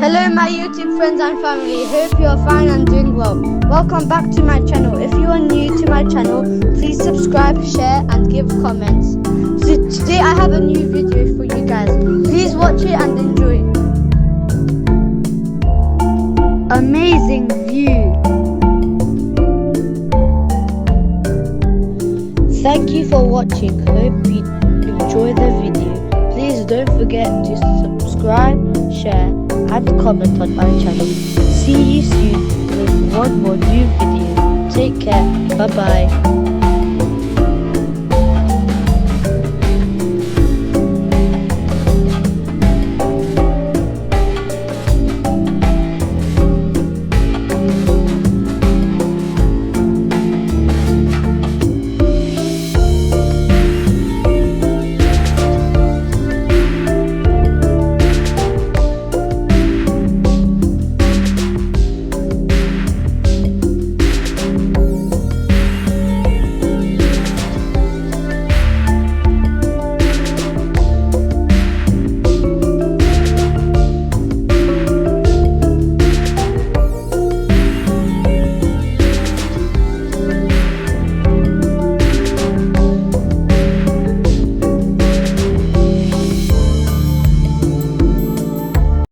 Hello my YouTube friends and family, hope you are fine and doing well. Welcome back to my channel. If you are new to my channel, please subscribe, share and give comments. So today I have a new video for you guys. Please watch it and enjoy. Amazing view. Thank you for watching. Hope you enjoy the video. Please don't forget to subscribe, share and comment on my channel. See you soon with one more new video. Take care. Bye bye.